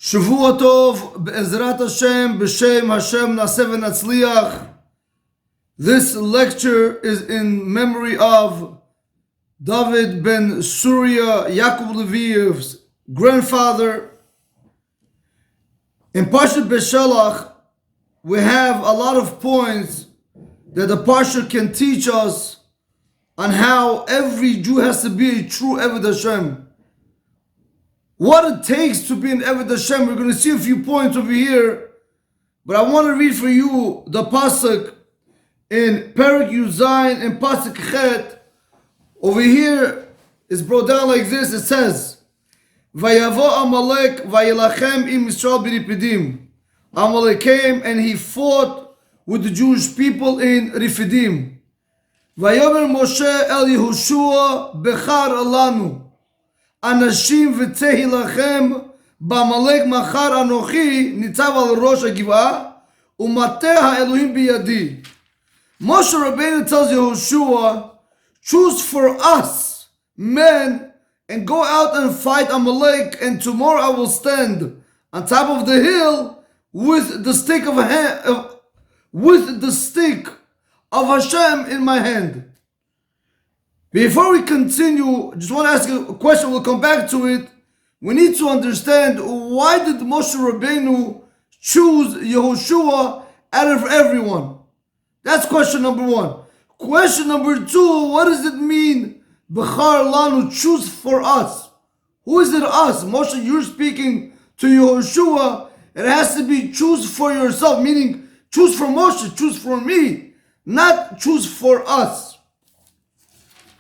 Shavua Tov, Be'ezrat Hashem, B'Shem Hashem Naseh V'Natzliach. This lecture is in memory of David ben SURYA, Yaakov Levi's grandfather. In Parshat Beshalach, we have a lot of points that the Parshat can teach us on how every Jew has to be a true Eved Hashem. What it takes to be an Eved Hashem. We're going to see a few points over here, but I want to read for you the pasuk in Perek Yuzayin and pasuk Chet. Over here is brought down like this. It says, "Vayavo Amalek vayilachem im Yisrael b'Rifidim." Amalek came and he fought with the Jewish people in Rifidim. Vayomer Moshe el Yehoshua bechar alanu. Anashim v'tzehi lachem b'Amalek machar anochi nitzav al rosh hagivah umateh ha'elohim biyadi. Moshe Rabenu tells Yehoshua, choose for us men and go out and fight Amalek, and tomorrow I will stand on top of the hill with the stick of Hashem in my hand. Before we continue, I just want to ask a question. We'll come back to it. We need to understand, why did Moshe Rabenu choose Yehoshua out of everyone? That's question number one. Question number two, what does it mean, Bechar Lanu, choose for us? Who is it us? Moshe, you're speaking to Yehoshua. It has to be choose for yourself, meaning choose for Moshe, choose for me, not choose for us.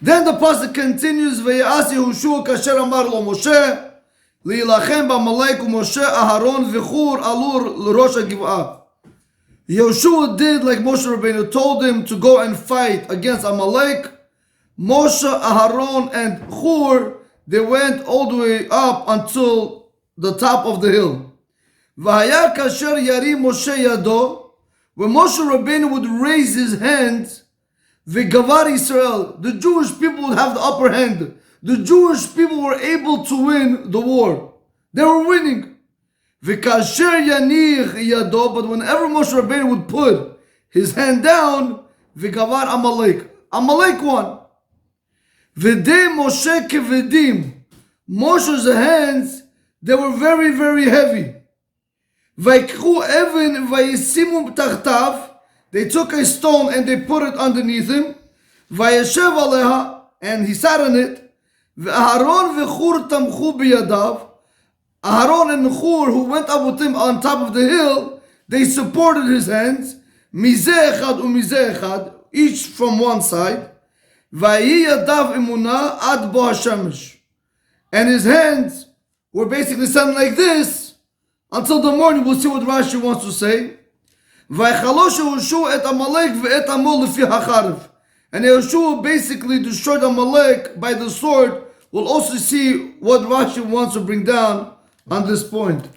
Then the pasuk continues, Vayas Yehoshua kasher amar lo Moshe, li'ilachem b'Amalek u'Moshe Aharon v'chur alur l'rosh hagivah. Yehoshua did like Moshe Rabenu told him to go and fight against Amalek. Moshe, Aharon, and Chur, they went all the way up until the top of the hill. V'haya kasher yari Moshe yado, when Moshe Rabenu would raise his hands, V'gavar Yisrael, the Jewish people would have the upper hand. The Jewish people were able to win the war. They were winning. V'kasher yanich yado, but whenever Moshe Rabbeinu would put his hand down, v'gavar Amalek, Amalek won. V'dei Moshe kevedim, Moshe's hands, they were very, very heavy. V'yikchu even v'yisimu b'tachtav, they took a stone and they put it underneath him. Vayeshev aleha, and he sat on it. V'Aharon v'Chur tamchu biyadav. Aharon and Chur, who went up with him on top of the hill, they supported his hands. Mizeh echad u'mizeh echad, each from one side. Vayi yadav imuna ad bo hashemesh. And his hands were basically something like this until the morning. We'll see what Rashi wants to say. And Yehoshua basically destroyed Amalek by the sword. We'll also see what Rashi wants to bring down on this point.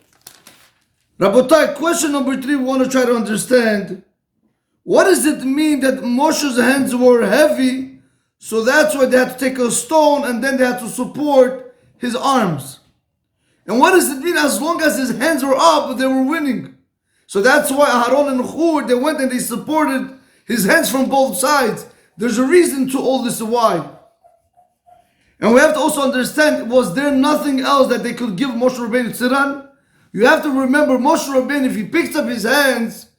Rabotai, question number 3, we want to try to understand, what does it mean that Moshe's hands were heavy, so that's why they had to take a stone and then they had to support his arms? And what does it mean as long as his hands were up, they were winning? So that's why Aharon and Chur, they went and they supported his hands from both sides. There's a reason to all this why. And we have to also understand, was there nothing else that they could give Moshe Rabbeinu Tziran? You have to remember, Moshe Rabbeinu, if he picks up his hands,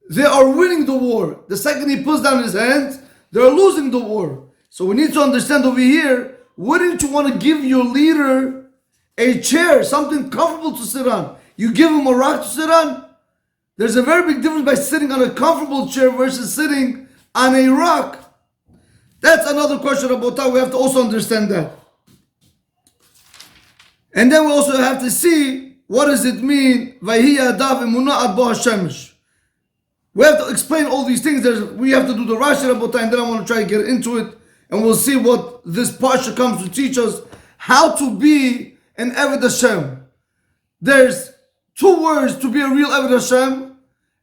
they are winning the war. The second he puts down his hands, they're losing the war. So we need to understand over here, wouldn't you want to give your leader a chair, something comfortable to sit on? You give him a rock to sit on? There's a very big difference by sitting on a comfortable chair versus sitting on a rock. That's another question about that. We have to also understand that. And then we also have to see, what does it mean? We have to explain all these things. We have to do the Rashi Rabotai, and then I want to try to get into it. And we'll see what this Parsha comes to teach us, how to be an Eved Hashem. There's 2 words to be a real Eved Hashem.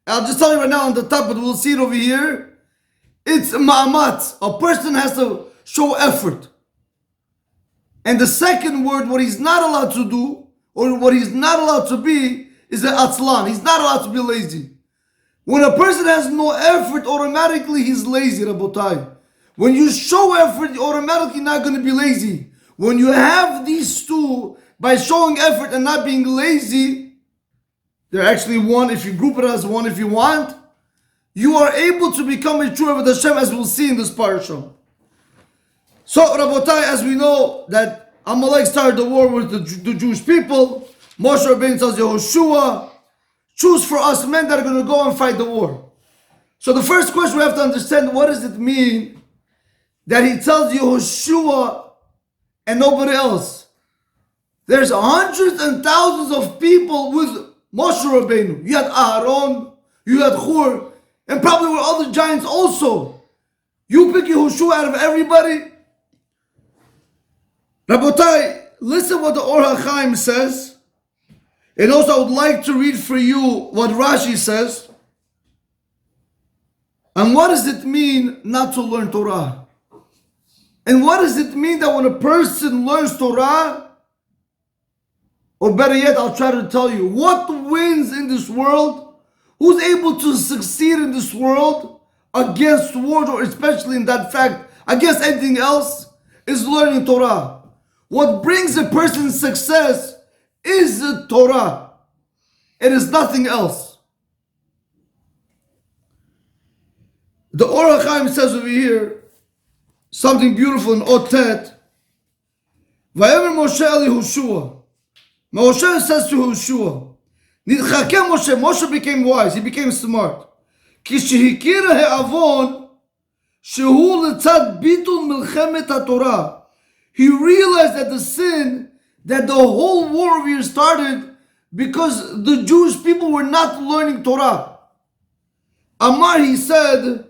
I'll just tell you right now on the top, but we'll see it over here. It's ma'amatz. A person has to show effort. And the second word, what he's not allowed to do, or what he's not allowed to be, is an atzlan. He's not allowed to be lazy. When a person has no effort, automatically he's lazy, Rabotai. When you show effort, you're automatically not going to be lazy. When you have these two, by showing effort and not being lazy, they're actually one. If you group it as one, if you want, you are able to become a true Avodah Hashem, as we'll see in this Parshat. So, Rabotai, as we know that Amalek started the war with the Jewish people, Moshe Rabenu tells Yehoshua, choose for us men that are going to go and fight the war. So the first question we have to understand, what does it mean that he tells Yehoshua and nobody else? There's hundreds and thousands of people with Moshe Rabenu. You had Aaron, you had Hur, and probably were other giants also. You pick Yehoshua out of everybody? Rabotai, listen what the Or HaChaim says. And also I would like to read for you what Rashi says. And what does it mean not to learn Torah? And what does it mean that when a person learns Torah, or better yet, I'll try to tell you, what wins in this world? Who's able to succeed in this world against wars, or especially in that fact, against anything else, is learning Torah. What brings a person success is the Torah. It is nothing else. The Or HaChaim says over here something beautiful in Otet. Vayomer Moshe el Yehoshua. Moshe says to Yehoshua, Nidchake Moshe. Moshe became wise. He became smart. Ki shehikira he'avon shehu letzad bitul milchemet haTorah. He realized that the sin, that the whole war over here started because the Jewish people were not learning Torah. Amar, he said,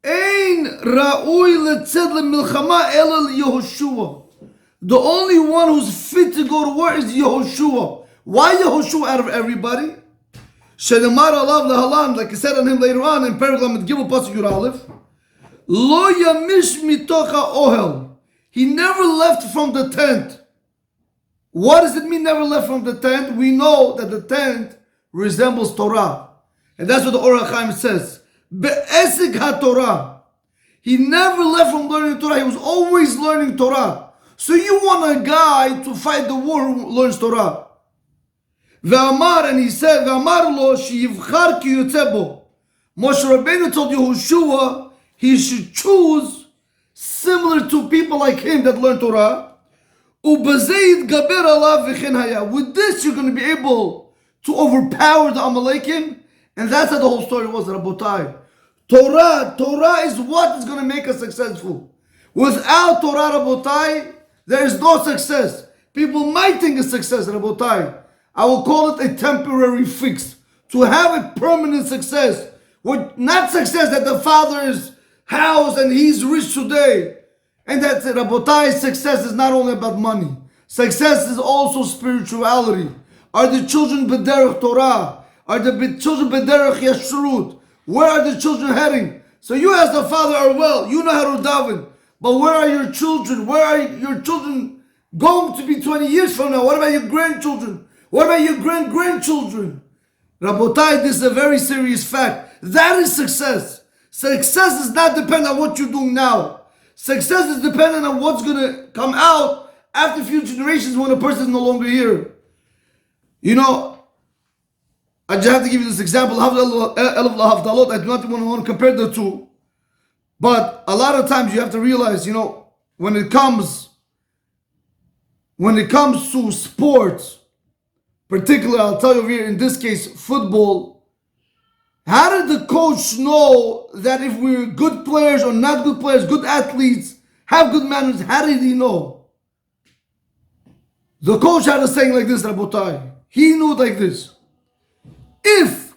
Ein ra'ui letzed lemilchama elel Yehoshua. The only one who's fit to go to war is Yehoshua. Why Yehoshua out of everybody? Shedemar alav lehalan, like I said on him later on in Perek Lamed Gimel Pasuk Yud Aleph. Lo yamish mitocha ohel. He never left from the tent. What does it mean never left from the tent? We know that the tent resembles Torah. And that's what the Or HaChaim says. Be'esik HaTorah. He never left from learning Torah. He was always learning Torah. So you want a guy to fight the war who learns Torah. Ve'amar, and he said, Ve'amar lo sheyivchar ki yotzeh bo. Moshe Rabenu told Yehoshua he should choose similar to people like him that learn Torah. With this, you're going to be able to overpower the Amalekim. And that's how the whole story was, Rabotai. Torah is what is going to make us successful. Without Torah, Rabotai, there is no success. People might think it's success, Rabotai. I will call it a temporary fix. To have a permanent success. Not success that the father's house and he's rich today. And that's it. Rabotai, success is not only about money. Success is also spirituality. Are the children b'derech Torah? Are the children b'derech Yashrut? Where are the children heading? So you as the father are well. You know how to daven. But where are your children? Where are your children going to be 20 years from now? What about your grandchildren? What about your grandchildren? Rabotai, this is a very serious fact. That is success. Success is not dependent on what you're doing now. Success is dependent on what's going to come out after a few generations when a person is no longer here. You know, I just have to give you this example. I do not want to compare the two. But a lot of times you have to realize, you know, when it comes to sports, particularly, I'll tell you over here, in this case, football, how did the coach know that if we're good players or not good players, good athletes, have good manners? How did he know? The coach had a saying like this, Rabotai. He knew like this. If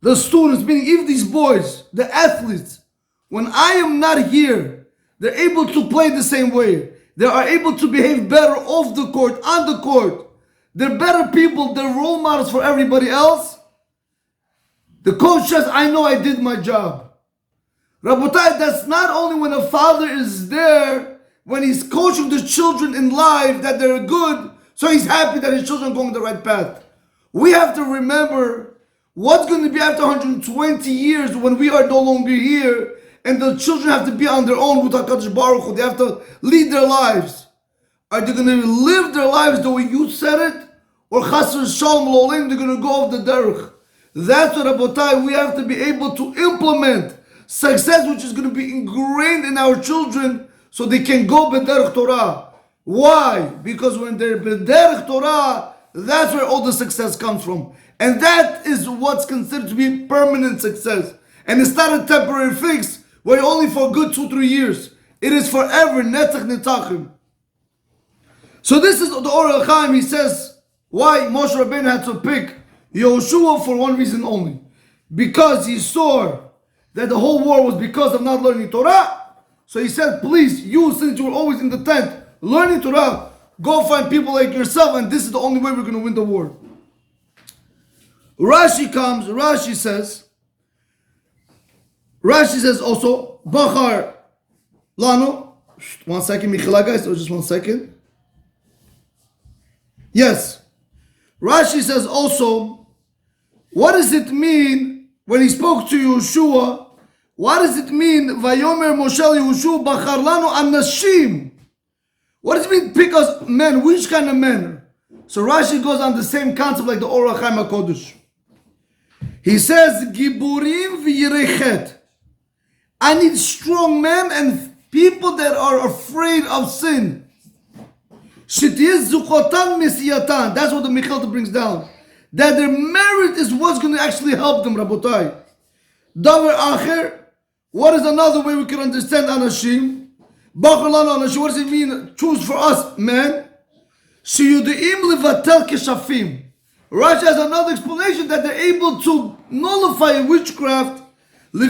the students, meaning if these boys, the athletes, when I am not here, they're able to play the same way. They are able to behave better off the court, on the court. They're better people, they're role models for everybody else. The coach says, I know I did my job. Rabotai, that's not only when a father is there, when he's coaching the children in life that they're good, So he's happy that his children are going the right path. We have to remember what's going to be after 120 years when we are no longer here and the children have to be on their own with HaKadosh Baruch Hu. They have to lead their lives. Are they going to live their lives the way you said it? Or Chasr Shalom Lo'olim, they're going to go off the derech? That's what, Rabotai, we have to be able to implement success which is going to be ingrained in our children so they can go b'derech Torah. Why? Because when they're b'derech Torah, that's where all the success comes from. And that is what's considered to be permanent success. And it's not a temporary fix where only for good 2-3 years. It is forever, netzach netachim. So this is the Or HaChaim. He says why Moshe Rabbeinu had to pick Yehoshua for one reason only. Because he saw that the whole war was because of not learning Torah. So he said, please, you, since you were always in the tent learning Torah, go find people like yourself, and this is the only way we're going to win the war. Rashi comes, Rashi says also, Bachar Lano, 1 second, Michela guys, so just 1 second. Yes. Rashi says also, what does it mean when he spoke to Yehoshua? What does it mean? Vayomer Moshe Yehoshua Bachar Lano Anashim. What does it mean pick us men? Which kind of men? So Rashi goes on the same concept like the Or HaChaim HaKodesh. He says, Giburim v'yirechet. I need strong men and people that are afraid of sin. Shetiz zuchotan mesiyatan. That's what the Mechilta brings down. That their merit is what's going to actually help them, Rabotai. Davar acher. What is another way we can understand Anashim? Bachar Lano Anashim. What does it mean? Choose for us, men. Sheyudeim levatel keshafim. Rashi has another explanation that they're able to nullify witchcraft because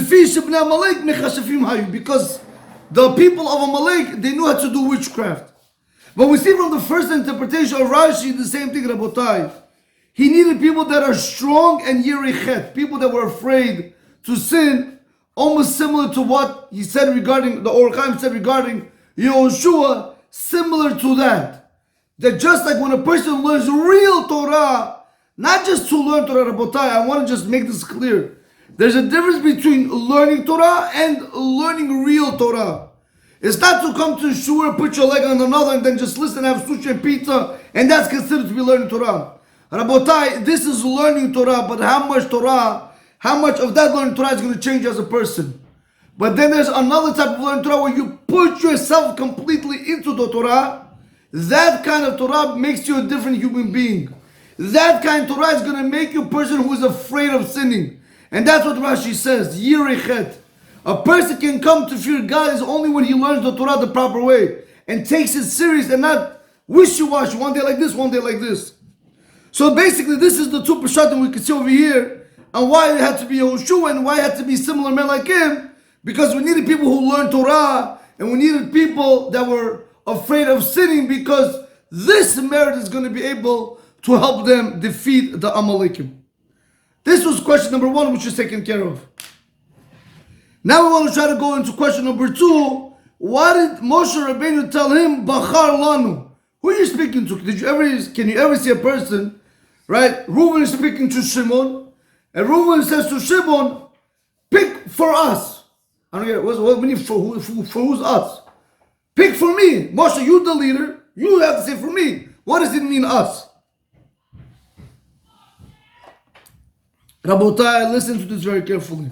the people of Amalek, they knew how to do witchcraft. But we see from the first interpretation of Rashi the same thing, Rabotai. He needed people that are strong and yirichet, people that were afraid to sin, almost similar to what he said regarding, the Or HaChaim said regarding Yehoshua, similar to that. That just like when a person learns real Torah, not just to learn Torah, Rabotai, I want to just make this clear. There's a difference between learning Torah and learning real Torah. It's not to come to shul, put your leg on another, and then just listen, have sushi and pizza, and that's considered to be learning Torah. Rabotai, this is learning Torah, but how much of that learning Torah is going to change as a person? But then there's another type of learning Torah where you put yourself completely into the Torah. That kind of Torah makes you a different human being. That kind of Torah is going to make you a person who is afraid of sinning. And that's what Rashi says, Yirichet. A person can come to fear God is only when he learns the Torah the proper way and takes it serious and not wishy-washy, one day like this, one day like this. So basically this is the two Parshatim we can see over here, and why it had to be Yehoshua and why it had to be similar men like him, because we needed people who learned Torah and we needed people that were afraid of sinning, because this merit is going to be able to help them defeat the Amalekim. This was question number 1, which is taken care of. Now we want to try to go into question number 2. Why did Moshe Rabbeinu tell him, Bachar Lanu? Who are you speaking to? Can you ever see a person, right? Reuven is speaking to Shimon, and Reuven says to Shimon, pick for us. I don't get it. What mean for who's us? Pick for me. Moshe, you the leader. You have to say for me. What does it mean us? Rabotai, listen to this very carefully.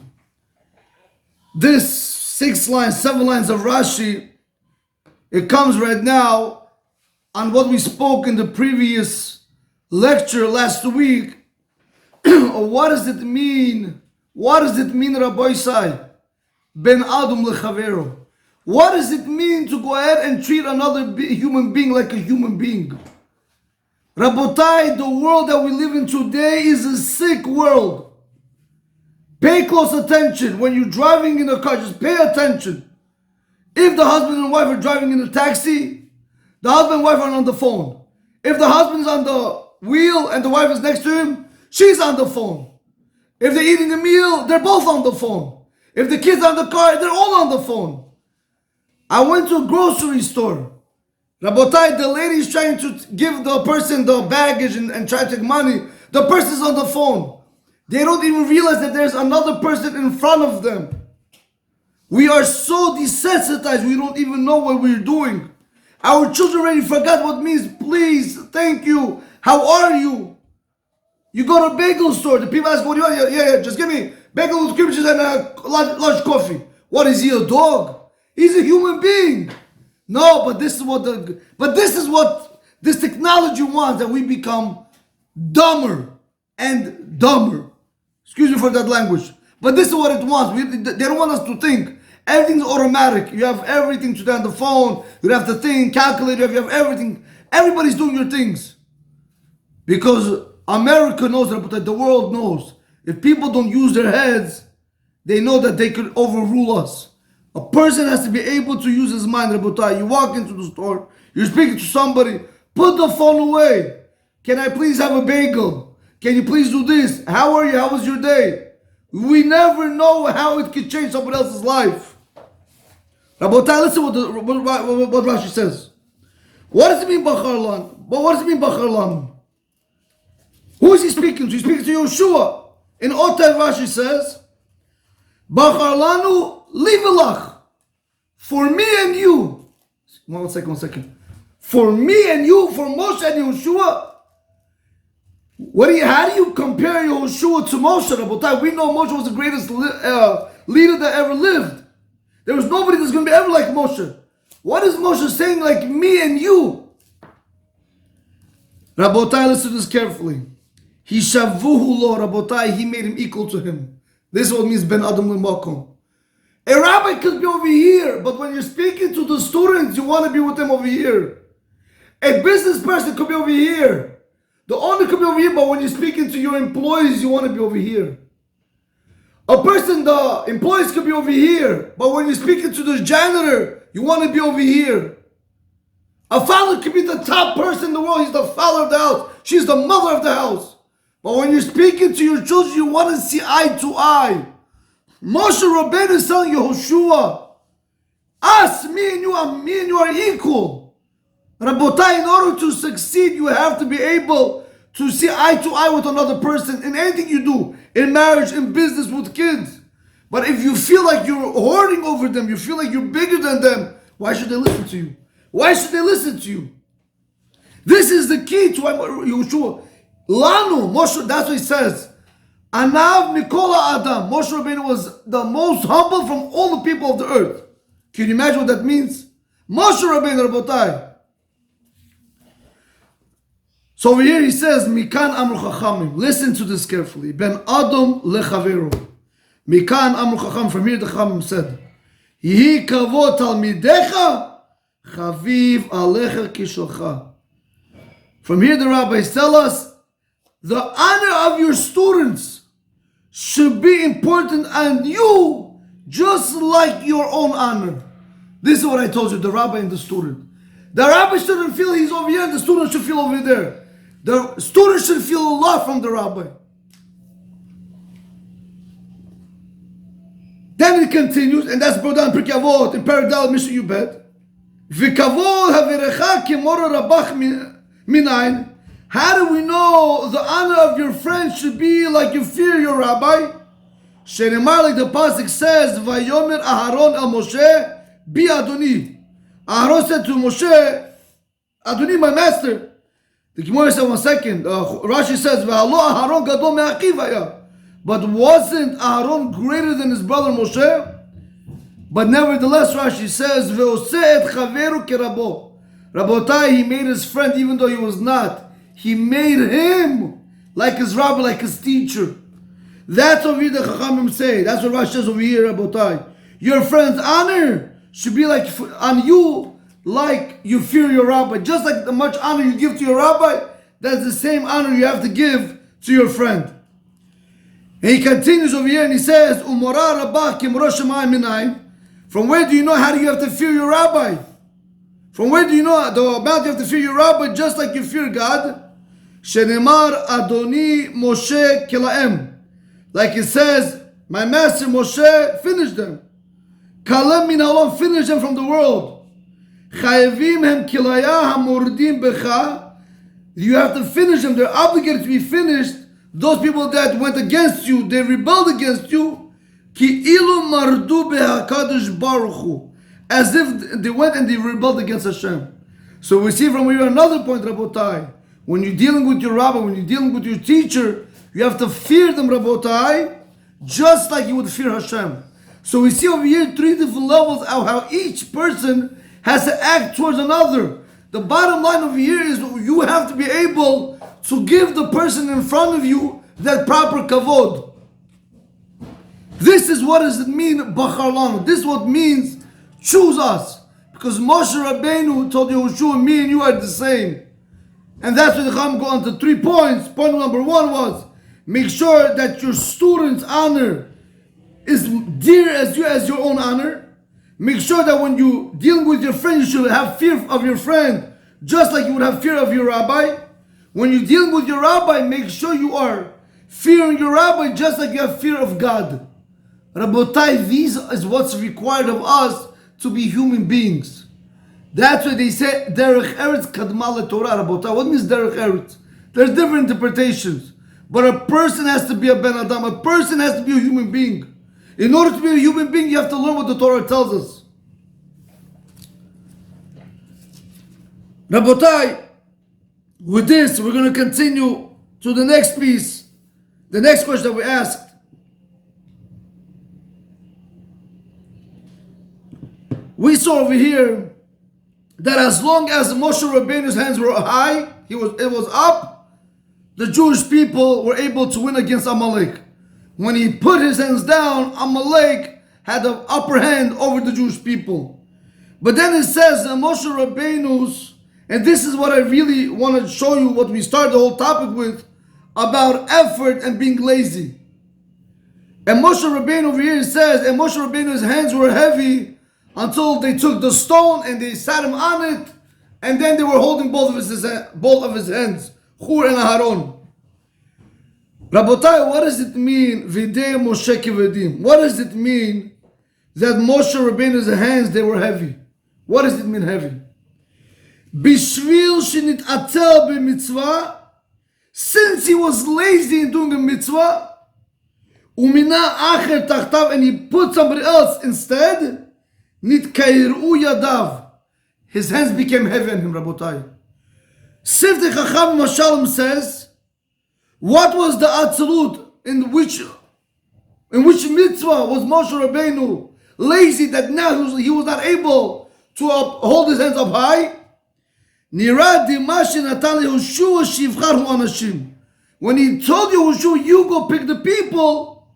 This 6 lines, 7 lines of Rashi, it comes right now on what we spoke in the previous lecture last week. What does it mean? What does it mean, Rabbi Isai? Ben Adam lechavero. What does it mean to go ahead and treat another human being like a human being? Rabotai, the world that we live in today is a sick world. Pay close attention. When you're driving in a car, just pay attention. If the husband and wife are driving in a taxi, the husband and wife are on the phone. If the husband is on the wheel and the wife is next to him, she's on the phone. If they're eating a meal, they're both on the phone. If the kids are in the car, they're all on the phone. I went to a grocery store Rabotai, the lady is trying to give the person the baggage and try to take money. The person's on the phone. They don't even realize that there's another person in front of them. We are so desensitized, we don't even know what we're doing. Our children already forgot what means please, thank you, how are you? You go to a bagel store, the people ask, what do you want? Yeah, just give me bagel with cream cheese and a large coffee. What is he, a dog? He's a human being. No, but this is what this technology wants, that we become dumber and dumber. Excuse me for that language. But this is what it wants. They don't want us to think. Everything's automatic. You have everything today on the phone. You have the thing, calculator, you have everything. Everybody's doing your things. Because America knows that, the world knows. If people don't use their heads, they know that they could overrule us. A person has to be able to use his mind, Rabotai. You walk into the store, you're speaking to somebody, put the phone away. Can I please have a bagel? Can you please do this? How are you? How was your day? We never know how it could change someone else's life. Rabotai, listen what Rashi says. What does it mean, Bacharlan? What does it mean, Bacharlan? Who is he speaking to? He's speaking to Yeshua. In Otel, Rashi says, Bacharlanu livelach. For me and you. One second. For me and you, for Moshe and Yeshua. How do you compare Yeshua to Moshe, Rabotai? We know Moshe was the greatest leader that ever lived. There was nobody that's going to be ever like Moshe. What is Moshe saying, like me and you? Rabotai, listen to this carefully. He shavuhu lo, Rabotai, he made him equal to him. This is what it means ben adam l'makom. A rabbi could be over here, but when you're speaking to the students, you want to be with them over here. A business person could be over here. The owner could be over here, but when you're speaking to your employees, you want to be over here. A person, the employees could be over here, but when you're speaking to the janitor, you want to be over here. A father could be the top person in the world. He's the father of the house. She's the mother of the house. But when you're speaking to your children, you want to see eye to eye. Moshe Rabenu is telling Yehoshua, me and you are equal. Rabotai, in order to succeed, you have to be able to see eye to eye with another person in anything you do, in marriage, in business, with kids. But if you feel like you're hoarding over them, you feel like you're bigger than them, why should they listen to you? Why should they listen to you? This is the key to Yehoshua. Lanu, Moshe, that's what he says. Anav Mikola Adam. Moshe Rabbeinu was the most humble from all the people of the earth. Can you imagine what that means? Moshe Rabbeinu, Rabotai. So over here he says, Mikan Amru Chachamim. Listen to this carefully. Ben Adam lechaveru. Mikan Amru Chacham. From here the Chachamim said, Yihi kavod talmidecha, chaviv alecha kishocha. From here the rabbis tell us, the honor of your students should be important on you, just like your own honor. This is what I told you, the rabbi and the student. The rabbi shouldn't feel he's over here, the student should feel over there. The student should feel a lot from the rabbi. Then it continues, and that's brought down in Pirkei Avot, in Paradal Mishnah Yubet. V'kavod haverecha kemora rabach minayin. How do we know the honor of your friend should be like you fear your rabbi? Shenemar, like the pasuk says, Vayomer Aharon el Moshe bi Adoni. Aharon said to Moshe, Adoni, my master. The Gemara said, one second. Rashi says, V'halo Aharon gadol me'achivaya. But wasn't Aharon greater than his brother Moshe? But nevertheless, Rashi says, Ve'oseh et chaveru kerabo. Rabotai, he made his friend even though he was not. He made him like his rabbi, like his teacher. That's what we the Chachamim say. That's what Rashi says over here, Rabotai. Your friend's honor should be like on you, like you fear your rabbi. Just like the much honor you give to your rabbi, that's the same honor you have to give to your friend. And he continues over here and he says, Umora rabah kimro shemayim minayin. From where do you know how do you have to fear your rabbi? From where do you know the amount you have to fear your rabbi just like you fear God? Shenemar Adoni Moshe Kilaem. Like it says, my master Moshe finished them. Kalem min haolam, finished them from the world. חייבים הם כליה המורדים בך. You have to finish them. They're obligated to be finished. Those people that went against you, they rebelled against you. כאילו מרדו בהקדוש ברוך הוא. As if they went and they rebelled against Hashem. So we see from here another point, Rabotai. When you're dealing with your rabbi, when you're dealing with your teacher, you have to fear them, Rabotai, just like you would fear Hashem. So we see over here 3 different levels of how each person has to act towards another. The bottom line over here is you have to be able to give the person in front of you that proper kavod. This is what does it mean, Bachar Lanu. This is what means choose us. Because Moshe Rabenu told Yehoshua, me and you are the same. And that's why the Chacham go on to 3 points. Point number 1 was, make sure that your student's honor is dear as your own honor. Make sure that when you dealing with your friend, you should have fear of your friend, just like you would have fear of your rabbi. When you're dealing with your rabbi, make sure you are fearing your rabbi, just like you have fear of God. Rabotai, this is what's required of us to be human beings. That's why they say Derech Eretz Kadma Torah, Rabotai. What means Derech Eretz? There's different interpretations. But a person has to be a Ben Adam. A person has to be a human being. In order to be a human being, you have to learn what the Torah tells us. Rabotai, with this, we're going to continue to the next piece. The next question that we asked. We saw over here that as long as Moshe Rabbeinu's hands were high, it was up, the Jewish people were able to win against Amalek. When he put his hands down, Amalek had the upper hand over the Jewish people. But then it says that Moshe Rabbeinu's, and this is what I really want to show you, what we started the whole topic with, about effort and being lazy. And Moshe Rabbeinu over here says, and Moshe Rabbeinu's hands were heavy until they took the stone and they sat him on it, and then they were holding both of his hands, Hur and Aharon. Rabotai, what does it mean? Videi Moshe Kevedim. What does it mean that Moshe Rabbeinu's hands, they were heavy? What does it mean heavy? Bishvil shenitatel b'mitzvah, since he was lazy in doing a mitzvah, umina acher tachtav, and he put somebody else instead, nitkairu yadav, his hands became heavy on him, Rabotai. Sifte Chacham Mashalom says, what was the atzalut in which mitzvah was Moshe Rabbeinu lazy that now he was not able to hold his hands up high? Nirad dimashi natan Yehoshua shivcharu anashim. When he told Yehoshua, you go pick the people,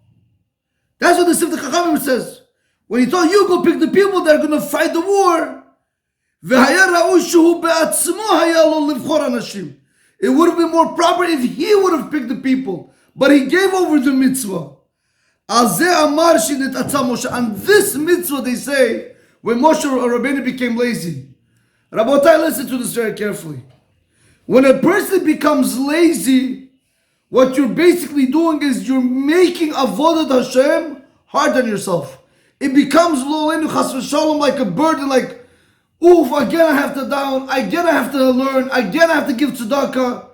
that's what the Sifte Chachamim says. When he told you go pick the people that are going to fight the war, it would have been more proper if he would have picked the people. But he gave over the mitzvah. And this mitzvah, they say, when Moshe Rabbeinu became lazy. Rabotai, listen to this very carefully. When a person becomes lazy, what you're basically doing is you're making avodat Hashem hard on yourself. It becomes like a burden, like, oof, again I have to down, again I have to learn, again I have to give tzedakah.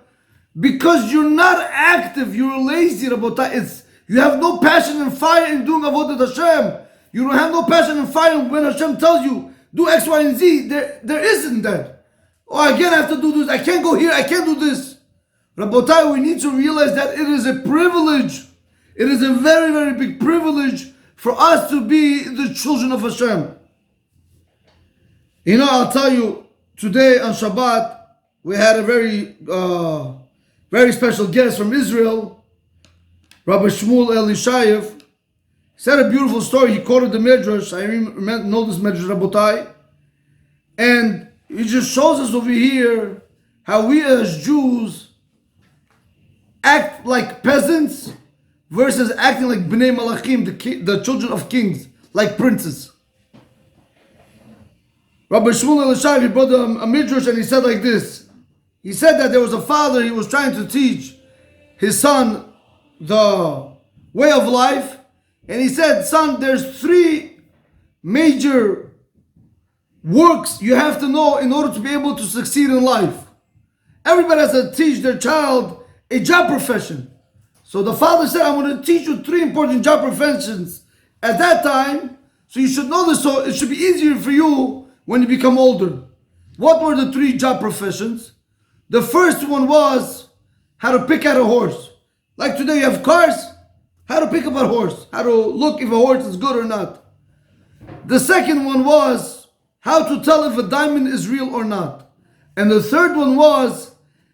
Because you're not active, you're lazy, Rabotai. You have no passion and fire in doing avodat Hashem. You don't have no passion and fire when Hashem tells you, do X, Y, and Z. There isn't that. Oh, again I have to do this, I can't go here, I can't do this. Rabotai, we need to realize that it is a privilege. It is a very, very big privilege for us to be the children of Hashem. You know, I'll tell you, today on Shabbat, we had a very, very special guest from Israel, Rabbi Shmuel Elishayev. He said a beautiful story. He quoted the Midrash. I know this Midrash, Rabotai. And it just shows us over here how we as Jews act like peasants versus acting like Bnei Malachim, the children of kings, like princes. Rabbi Shmuel Elishayev, he brought a Midrash and he said like this. He said that there was a father, he was trying to teach his son the way of life. And he said, son, there's 3 major works you have to know in order to be able to succeed in life. Everybody has to teach their child a job profession. So the father said, I'm going to teach you 3 important job professions at that time, so you should know this, so it should be easier for you when you become older. What were the 3 job professions? The first one was how to pick out a horse. Like today you have cars, how to pick up a horse, how to look if a horse is good or not. The second one was how to tell if a diamond is real or not. And the third one was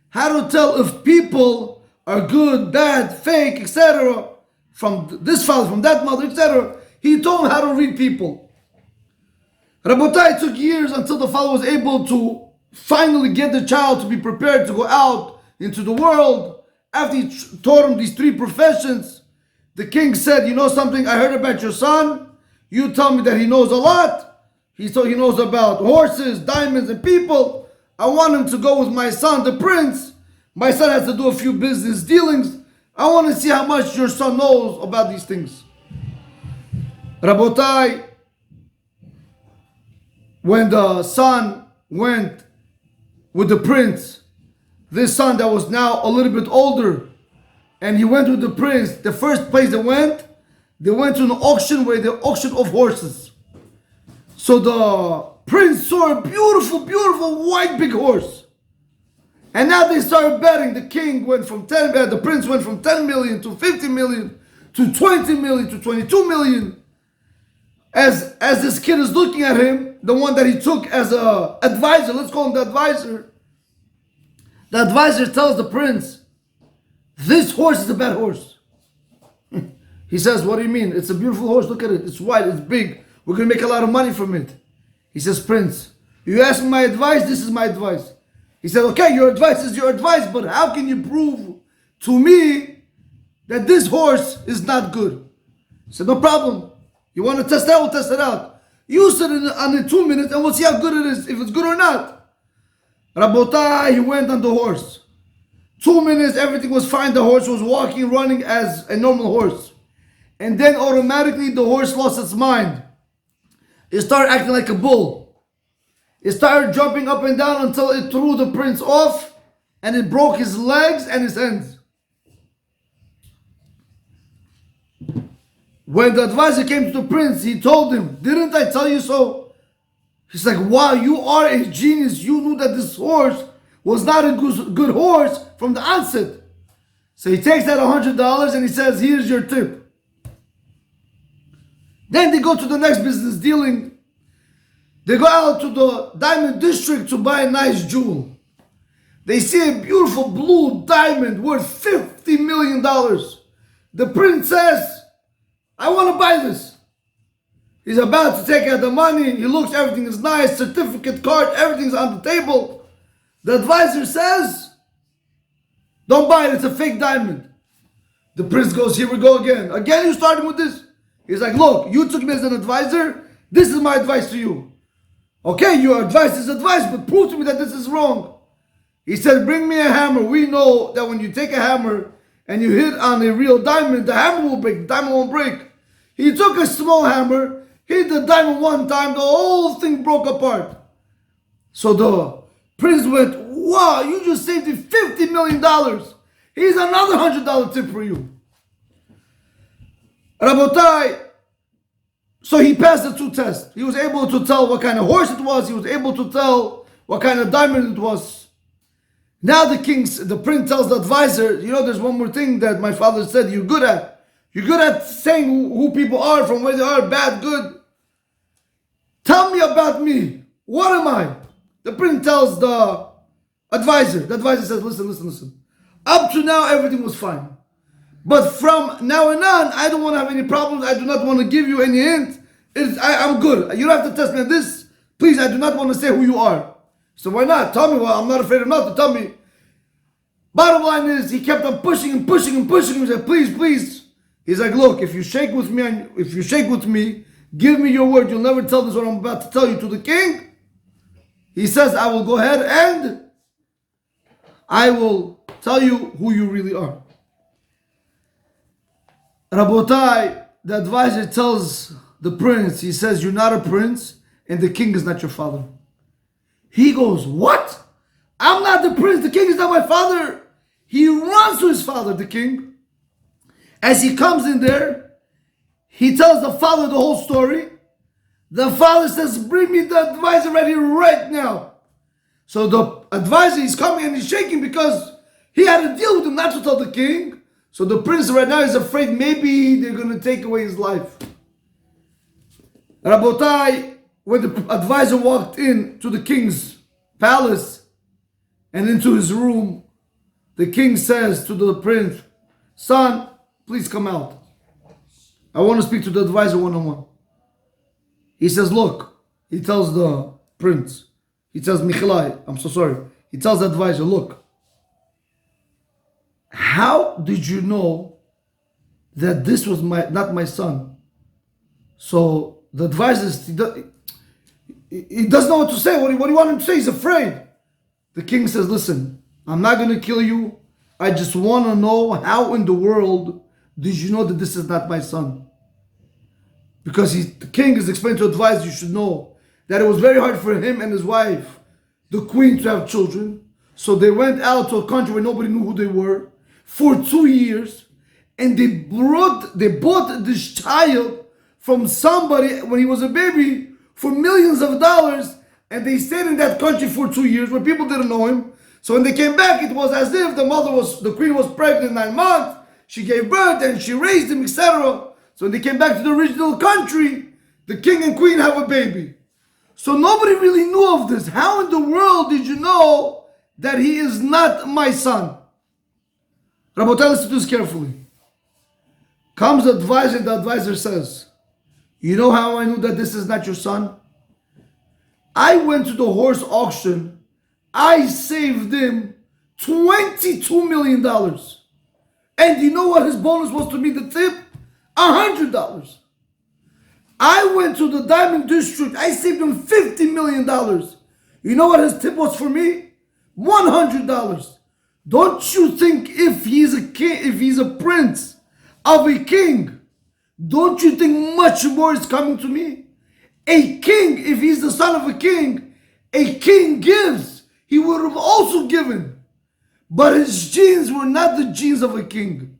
how to tell if people are good, bad, fake, etc. From this father, from that mother, etc. He told him how to read people. Rabotai, it took years until the father was able to finally get the child to be prepared to go out into the world. After he taught him these 3 professions, the king said, you know something, I heard about your son. You tell me that he knows a lot. He knows about horses, diamonds, and people. I want him to go with my son, the prince. My son has to do a few business dealings. I want to see how much your son knows about these things. Rabotai, when the son went with the prince, this son that was now a little bit older, and he went with the prince, the first place they went to an auction where they auctioned off horses. So the prince saw a beautiful, beautiful white big horse. And now they started betting. The prince went from 10 million to 50 million to 20 million to 22 million. As this kid is looking at him, the one that he took as a advisor, let's call him the advisor tells the prince, this horse is a bad horse. He says, what do you mean? It's a beautiful horse, look at it, it's white, it's big, we're going to make a lot of money from it. He says, Prince, you ask me my advice, this is my advice. He said, okay, your advice is your advice, but how can you prove to me that this horse is not good? He said, no problem. You want to test it out? We'll test it out. Use it in 2 minutes and we'll see how good it is, if it's good or not. Rabotai, he went on the horse. 2 minutes, everything was fine. The horse was walking, running as a normal horse. And then automatically the horse lost its mind. It started acting like a bull. It started jumping up and down until it threw the prince off and it broke his legs and his hands. When the advisor came to the prince, he told him, didn't I tell you so? He's like, wow, you are a genius. You knew that this horse was not a good horse from the onset. So he takes that $100 and he says, here's your tip. Then they go to the next business dealing. They go out to the diamond district to buy a nice jewel. They see a beautiful blue diamond worth $50 million. The prince says, I want to buy this. He's about to take out the money. He looks, everything is nice, certificate, card, everything's on the table. The advisor says, don't buy it, it's a fake diamond. The prince goes, here we go again. Again, you starting with this? He's like, look, you took me as an advisor. This is my advice to you. Okay, your advice is advice, but prove to me that this is wrong. He said, bring me a hammer. We know that when you take a hammer and you hit on a real diamond, the hammer will break, the diamond won't break. He took a small hammer, hit the diamond one time, the whole thing broke apart. So the prince went, wow, you just saved me $50 million. Here's another $100 tip for you. Rabotai, so he passed the 2 tests. He was able to tell what kind of horse it was. He was able to tell what kind of diamond it was. Now the prince tells the advisor, you know, there's one more thing that my father said you're good at. You're good at saying who people are, from where they are, bad, good. Tell me about me. What am I? The prince tells the advisor. The advisor says, listen. Up to now, everything was fine. But from now on, I don't want to have any problems. I do not want to give you any hint. I'm good. You don't have to test me on this. Please, I do not want to say who you are. So why not? Tell me. Well, I'm not afraid of nothing. Tell me. Bottom line is, he kept on pushing and pushing and pushing. He said, please. He's like, look, if you shake with me, give me your word. You'll never tell this what I'm about to tell you to the king. He says, I will go ahead and I will tell you who you really are. Rabotai, the advisor tells the prince, he says, you're not a prince and the king is not your father. He goes, what? I'm not the prince, the king is not my father. He runs to his father, the king. As he comes in there, he tells the father the whole story. The father says, bring me the advisor right here, right now. So the advisor is coming and he's shaking because he had to deal with him not to tell the king. So the prince right now is afraid maybe they're going to take away his life. Rabotai, when the advisor walked in to the king's palace and into his room, the king says to the prince, son, please come out. I want to speak to the advisor one-on-one. He says, look, he tells the prince, he tells Michalai, I'm so sorry. He tells the advisor, look, how did you know that this was not my son? So the advisor, he doesn't know what to say. What do you want him to say? He's afraid. The king says, listen, I'm not going to kill you. I just want to know how in the world did you know that this is not my son? Because the king is explaining to advise you should know that it was very hard for him and his wife, the queen, to have children. So they went out to a country where nobody knew who they were for 2 years, and they bought this child from somebody when he was a baby for millions of dollars, and they stayed in that country for 2 years where people didn't know him. So when they came back, it was as if the queen was pregnant 9 months, she gave birth and she raised him, etc. So when they came back to the original country, the king and queen have a baby. So nobody really knew of this. How in the world did you know that he is not my son? Rabotai, listen to this carefully. Comes the advisor says, you know how I knew that this is not your son? I went to the horse auction. I saved him $22 million. And you know what his bonus was to me, the tip? $100. I went to the diamond district. I saved him $50 million. You know what his tip was for me? $100. Don't you think if he's a king, if he's a prince of a king, don't you think much more is coming to me? A king, if he's the son of a king gives. He would have also given. But his genes were not the genes of a king.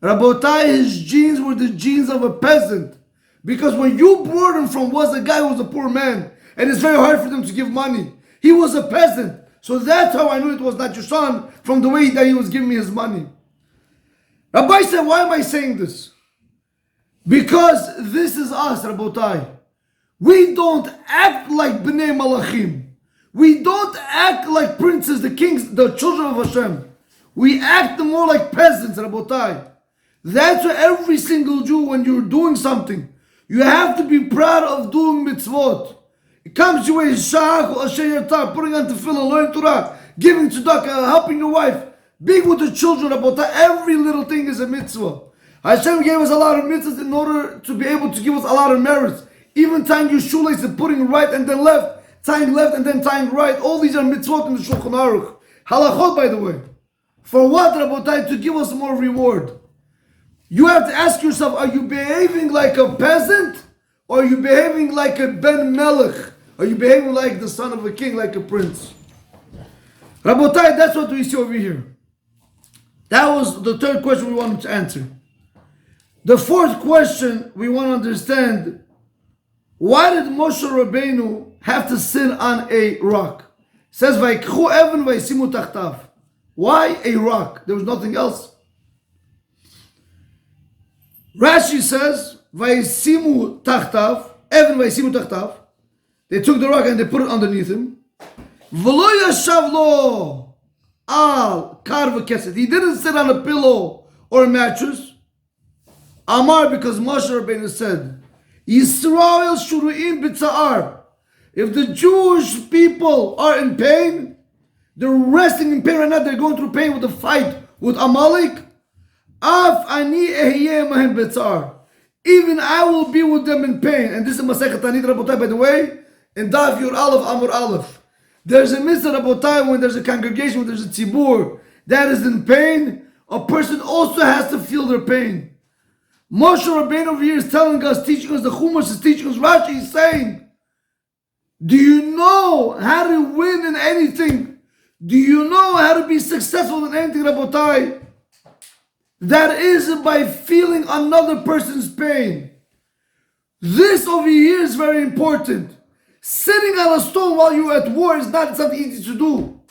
Rabotai, his genes were the genes of a peasant. Because when you brought him from was a guy who was a poor man, and it's very hard for them to give money. He was a peasant. So that's how I knew it was not your son, from the way that he was giving me his money. Rabbi said, why am I saying this? Because this is us, Rabotai. We don't act like Bnei Malachim. We don't act like princes, the kings, the children of Hashem. We act more like peasants, Rabotai. That's why every single Jew, when you're doing something, you have to be proud of doing mitzvot. It comes your way, putting on tefillah, learning Torah, giving tzedakah, helping your wife, being with the children, Rabotai. Every little thing is a mitzvah. Hashem gave us a lot of mitzvahs in order to be able to give us a lot of merits. Even tying your shoelace and putting right and then left, tying left and then tying right. All these are mitzvot in the Shulchan Aruch. Halachot, by the way. For what, Rabotai? To give us more reward. You have to ask yourself, are you behaving like a peasant? Or are you behaving like a Ben Melech? Are you behaving like the son of a king, like a prince? Rabotai, that's what we see over here. That was the third question we wanted to answer. The fourth question we want to understand, why did Moshe Rabenu have to sit on a rock? It says, Vayikchu even vayisimu tachtav. Why a rock? There was nothing else. Rashi says, Vayisimu tachtav, even vayisimu tachtav. They took the rock and they put it underneath him. V'lo yashav lo al kar v'keset. He didn't sit on a pillow or a mattress. Amar, because Moshe Rabbeinu said, Yisrael shuru'im b'tza'ar. If the Jewish people are in pain, they're resting in pain right now, they're going through pain with the fight with Amalek. Af ani ehyeh mahem b'tza'ar. Even I will be with them in pain. And this is Masechet Tanit, Rabotai, by the way, in Daf Yud Aleph Amur Aleph. There's a mitzvah, Rabotai, when there's a congregation, when there's a tzibur that is in pain, a person also has to feel their pain. Moshe Rabbeinu over here is telling us, teaching us, the Chumash is teaching us, Rashi is saying Do you know how to win in anything? Do you know how to be successful in anything, Rabotai? That isn't by feeling another person's pain. This over here is very important. Sitting on a stone while you're at war is not something easy to do.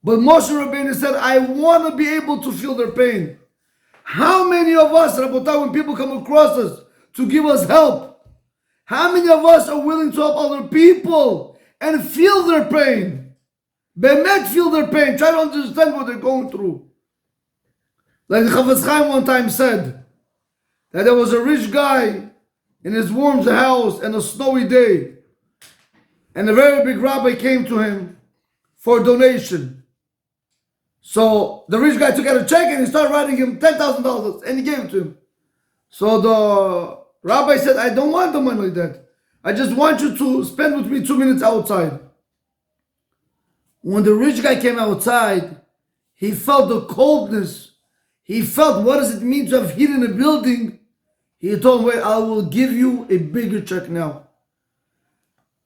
But Moshe Rabenu said, I want to be able to feel their pain. How many of us, Rabotai, when people come across us to give us help, how many of us are willing to help other people and feel their pain? Be'emet feel their pain. Try to understand what they're going through. Like the Chafetz Chaim one time said, that there was a rich guy in his warm house on a snowy day. And a very big rabbi came to him for a donation. So the rich guy took out a check and he started writing him $10,000 and he gave it to him. So the rabbi said, I don't want the money like that. I just want you to spend with me 2 minutes outside. When the rich guy came outside, he felt the coldness. He felt what does it mean to have heat in a building. He told him, wait, I will give you a bigger check now.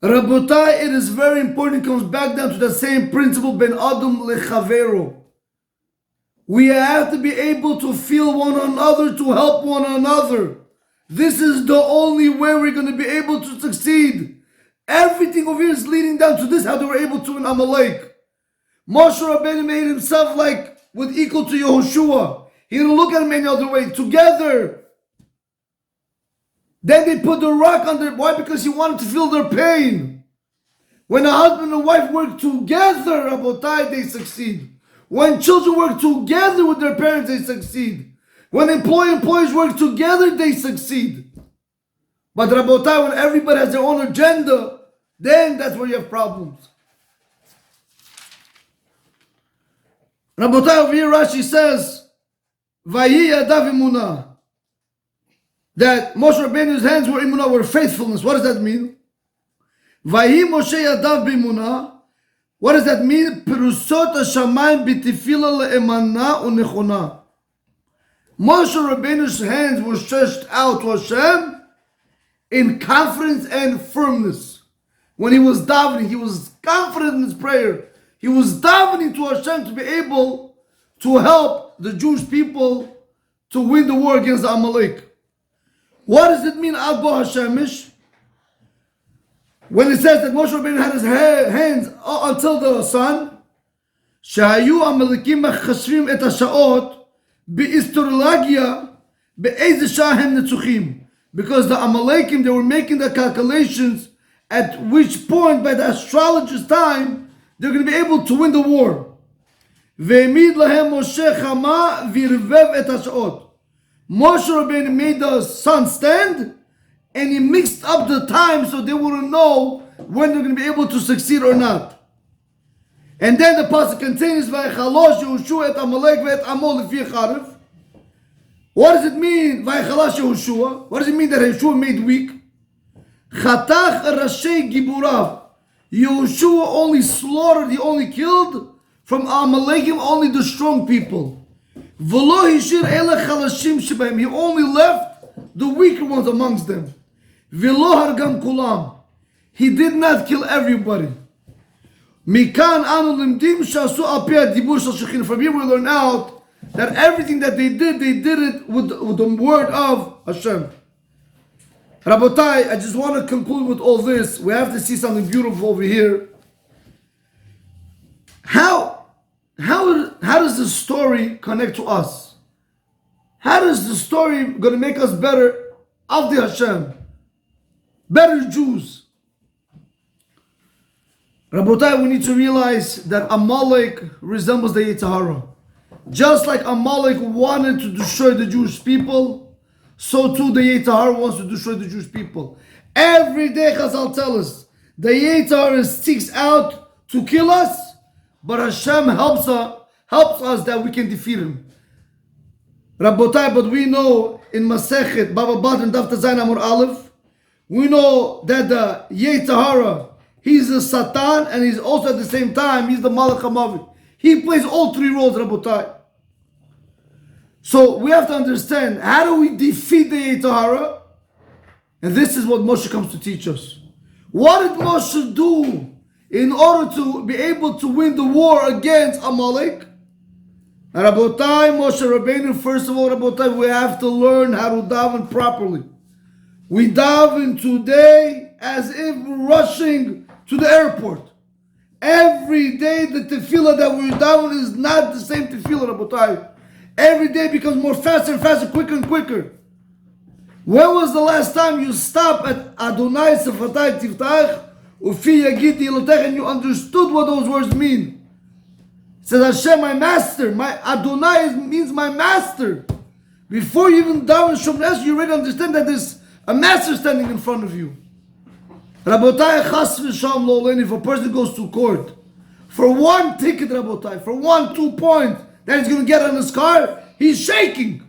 Rabotai, it is very important. It comes back down to the same principle, Ben Adam lechavero. We have to be able to feel one another, to help one another. This is the only way we're going to be able to succeed. Everything over here is leading down to this, how they were able to in Amalek. Moshe Rabenu made himself like with equal to Yehoshua. He didn't look at him any other way. Together. Then they put the rock on their, why? Because he wanted to feel their pain. When a husband and wife work together, Rabotai, they succeed. When children work together with their parents, they succeed. When employees work together, they succeed. But Rabotai, when everybody has their own agenda, then that's where you have problems. Rabotai, over here Rashi says, Vayi yadav imunah. That Moshe Rabbeinu's hands were imunah, were faithfulness. What does that mean? Vayi Moshe yadav b'imunah. What does that mean? Perusot hashamayim b'tefila le'emana u'nechona. Moshe Rabbeinu's hands were stretched out to Hashem in confidence and firmness. When he was davening, he was confident in his prayer. He was davening to Hashem to be able to help the Jewish people to win the war against the Amalek. What does it mean, Ad Bo Hashemish? When it says that Moshe Rabbeinu had his hands until the sun, שהיו המלכים מחשבים את השעות באסטרולוגיה באיזה שעה הם נצוחים. Because the Amalekim, they were making the calculations at which point by the astrologer's time they're going to be able to win the war. והעמיד להם משה חמה וערבב את השעות. Moshe Rabbeinu made the sun stand and he mixed up the time so they wouldn't know when they're going to be able to succeed or not. And then the pasuk continues, "Vaychalosh Yehoshua et Amalek ve'et Amo lefi Charif." What does it mean, Vaychalosh Yehoshua? What does it mean that Yehoshua made weak? Chatach Rashei Giburav. Yehoshua only slaughtered, he only killed from Amalekim only the strong people. V'lo hishir elech halashim sheba'im. He only left the weaker ones amongst them. V'lo hargam kulam. He did not kill everybody. Mikan anu limdim shasu al pi hadibur shel shechin. From here we learn out that everything that they did it with the word of Hashem. Rabotai, I just want to conclude with all this. We have to see something beautiful over here. How does the story connect to us? How does the story going to make us better of the Hashem? Better Jews? Rabotai, we need to realize that Amalek resembles the Yetzer Hara. Just like Amalek wanted to destroy the Jewish people, so too the Yetzer Hara wants to destroy the Jewish people. Every day Chazal tell us, the Yetzer Hara seeks out to kill us, but Hashem helps us that we can defeat him. Rabotai, but we know in Masechet, Baba Badr and Daf Tazayin Amur Aleph, we know that the Yetzer Hara, he's the Satan, and he's also at the same time, he's the Malach HaMavet. He plays all three roles, Rabotai. So we have to understand, how do we defeat the Yetzer Hara? And this is what Moshe comes to teach us. What did Moshe do in order to be able to win the war against Amalek? And Rabotai, Moshe Rabenu, first of all, Rabotai, we have to learn how to daven properly. We daven today as if we're rushing to the airport. Every day the tefillah that we're daven is not the same tefillah, Rabotai. Every day becomes more faster and faster, quicker and quicker. When was the last time you stopped at Adonai Sefatai Tiftach Ufi Yagiti Elotech and you understood what those words mean? It says Hashem, my master. My Adonai means my master. Before you even daven Shomnes, you already understand that there's a master standing in front of you. Rabotai Chas V'Sham Lo Lein, if a person goes to court for one ticket, Rabotai, for 1-2 points that he's going to get on his car, he's shaking.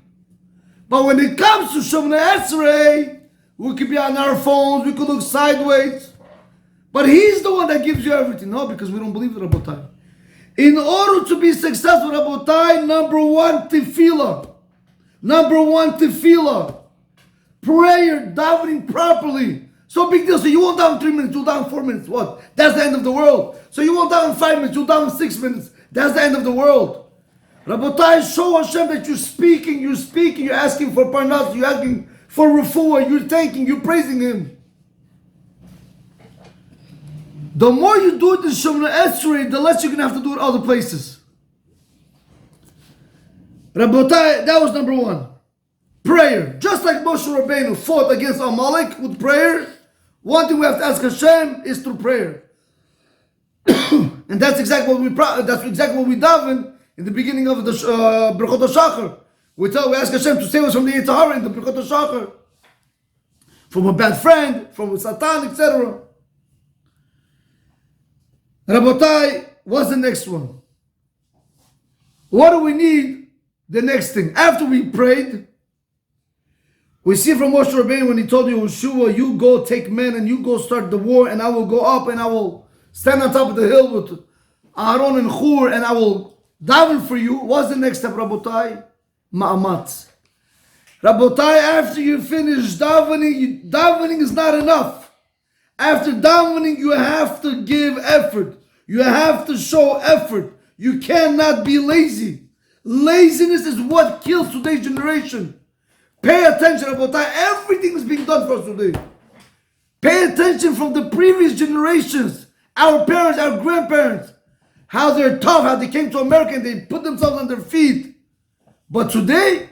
But when it comes to Shemona Esrei, we could be on our phones, we could look sideways. But he's the one that gives you everything. No, because we don't believe it, Rabotai. In order to be successful, Rabotai, number one, tefillah. Number one, tefillah. Prayer, davening properly. So big deal. So you won't down 3 minutes, you down 4 minutes. What? That's the end of the world. So you won't down 5 minutes, you down 6 minutes. That's the end of the world. Rabotai, show Hashem that you're speaking, you're asking for parnas, you're asking for refuah, you're thanking, you're praising Him. The more you do it in Shemona Esrei, the less you're going to have to do it other places. Rabotai, that was number one. Prayer. Just like Moshe Rabenu fought against Amalek with prayer, one thing we have to ask Hashem is through prayer. And that's exactly what we daven in the beginning of the Brachot HaShachar. We ask Hashem to save us from the Yetzer Hara in the Brachot HaShachar, from a bad friend, from Satan, etc. Rabotai, what's the next one? What do we need? The next thing. After we prayed, we see from Moshe Rabbeinu when he told Yehoshua, you go take men and you go start the war, and I will go up and I will stand on top of the hill with Aaron and Hur and I will daven for you. What's the next step, Rabotai? Ma'amatz. Rabotai, after you finish davening, davening is not enough. After davening, you have to give effort. You have to show effort. You cannot be lazy. Laziness is what kills today's generation. Pay attention, Rabotai. Everything is being done for us today. Pay attention from the previous generations. Our parents, our grandparents. How they're tough, how they came to America and they put themselves on their feet. But today,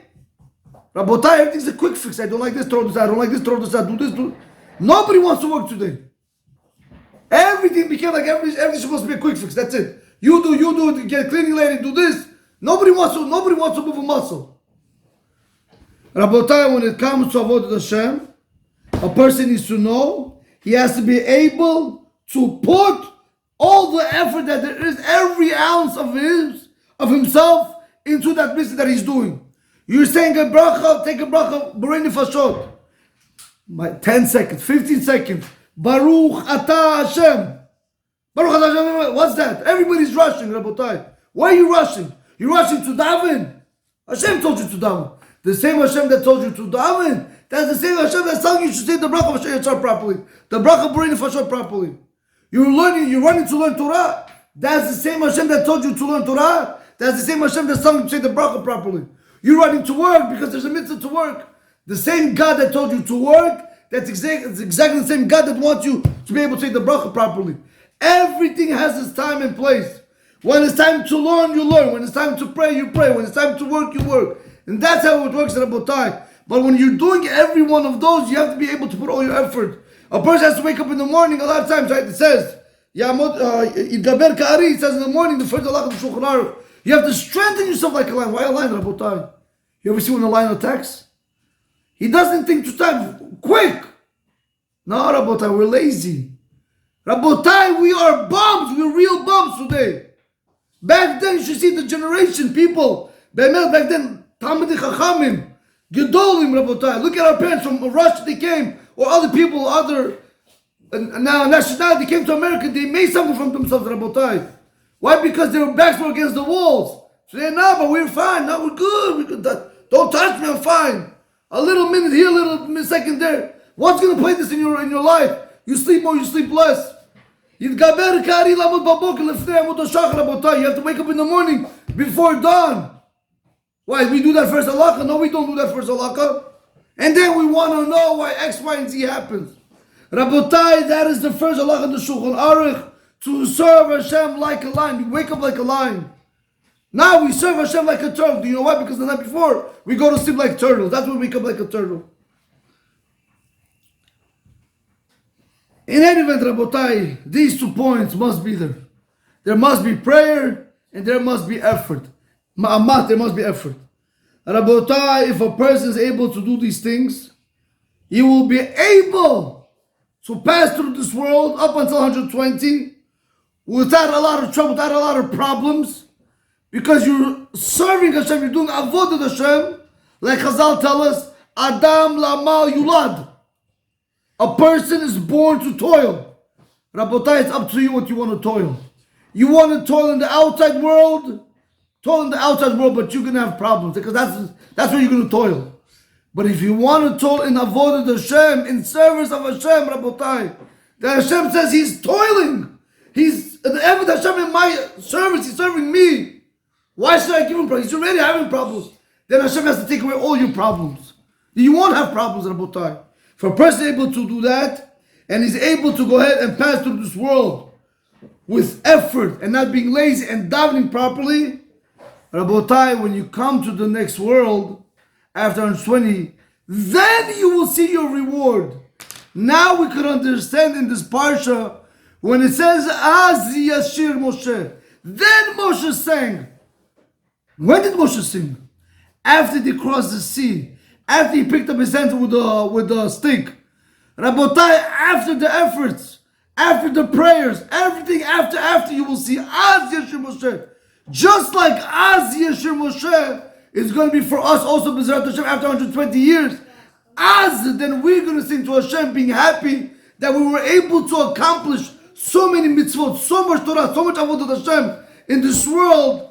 Rabotai, everything's a quick fix. I don't like this, throw this out. I don't like this, throw this out. Do this, do. Nobody wants to work today. Everything became like everything's supposed to be a quick fix. That's it. You do it, get a cleaning lady, do this. Nobody wants to move a muscle. Rabotai, when it comes to Avodat Hashem, a person needs to know he has to be able to put all the effort that there is, every ounce of himself into that business that he's doing. You're saying a bracha, take a bracha, Borei Nefashot. 10 seconds, 15 seconds. Baruch Ata Hashem. Baruch Ata Hashem. What's that? Everybody's rushing, Rabotai. Why are you rushing? You're rushing to daven. Hashem told you to daven. The same Hashem that told you to daven, that's the same Hashem that's telling you should say the bracha of Hashem properly. The bracha of Borei Nefashot properly. You're running to learn Torah. That's the same Hashem that told you to learn Torah. That's the same Hashem that's telling you to say the bracha properly. You're running to work because there's a mitzvah to work. The same God that told you to work, it's exactly the same God that wants you to be able to say the bracha properly. Everything has its time and place. When it's time to learn, you learn. When it's time to pray, you pray. When it's time to work, you work. And that's how it works, Rabotai. But when you're doing every one of those, you have to be able to put all your effort. A person has to wake up in the morning a lot of times, right? It says, Idgaber Ka'ari, it says in the morning, the first halakha of the Shulchan Aruch. You have to strengthen yourself like a lion. Why a lion, Rabotai? You ever see when a lion attacks? He doesn't think to time. Quick! No, Rabotai, we're lazy. Rabotai, we are bums. We're real bums today. Back then, you should see the generation, people. Back then, Talmidei Chachamim, Gedolim, Rabotai. Look at our parents from Russia, they came, or other people, now nationality, came to America, they made something from themselves, Rabotai. Why? Because their backs were against the walls. So they no, but we're fine, no, we're good. Don't touch me, I'm fine. A little minute here, a little second there. What's going to play this in your life? You sleep more, you sleep less. יתגבר כארי לעמוד בבוקר לפני עמוד השחר, רבותיי. You have to wake up in the morning before dawn. Why? We do that first halakha? No, we don't do that first halakha. And then we want to know why X, Y, and Z happens. Rabotai, that is the first halakha in the Shulchan Aruch. To serve Hashem like a lion. You wake up like a lion. Now we serve Hashem like a turtle. Do you know why? Because the night before, we go to sleep like turtles. That's when we wake up like a turtle. In any event, Rabotai, these 2 points must be there. There must be prayer and there must be effort. Ma'amat, there must be effort. Rabotai, if a person is able to do these things, he will be able to pass through this world up until 120 without a lot of trouble, without a lot of problems, because you're serving Hashem, you're doing avodah Hashem, like Chazal tell us, Adam lama yulad. A person is born to toil. Rabotai, it's up to you what you want to toil. You want to toil in the outside world, but you're going to have problems, because that's where you're going to toil. But if you want to toil in avodah Hashem, in service of Hashem, Rabotai, that Hashem says He's toiling. He's the Eved Hashem in my service. He's serving me. Why should I give him problems? He's already having problems. Then Hashem has to take away all your problems. You won't have problems, Rabotai. For a person able to do that, and he's able to go ahead and pass through this world with effort and not being lazy and davening properly, Rabotai, when you come to the next world, after 120, then you will see your reward. Now we could understand in this Parsha, when it says, Az Yashir Moshe, then Moshe sang. When did Moshe sing? After they crossed the sea. After he picked up his hands with the stick. Rabotai, after the efforts, after the prayers, everything after you will see Az Yashir Moshe. Just like Az Yashir Moshe is going to be for us also B'ezrat Hashem after 120 years. As then we're going to sing to Hashem being happy that we were able to accomplish so many mitzvot, so much Torah, so much avodah Hashem in this world.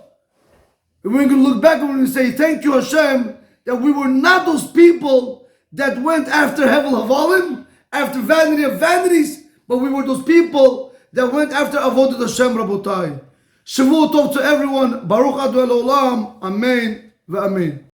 And we're going to look back and we're going to say, thank you Hashem, that we were not those people that went after Hevel Havalim, after vanity of vanities, but we were those people that went after avodah Hashem, Rabotai. Shavua Tov to everyone. Baruch Adonai Olam. Amen. V'amen.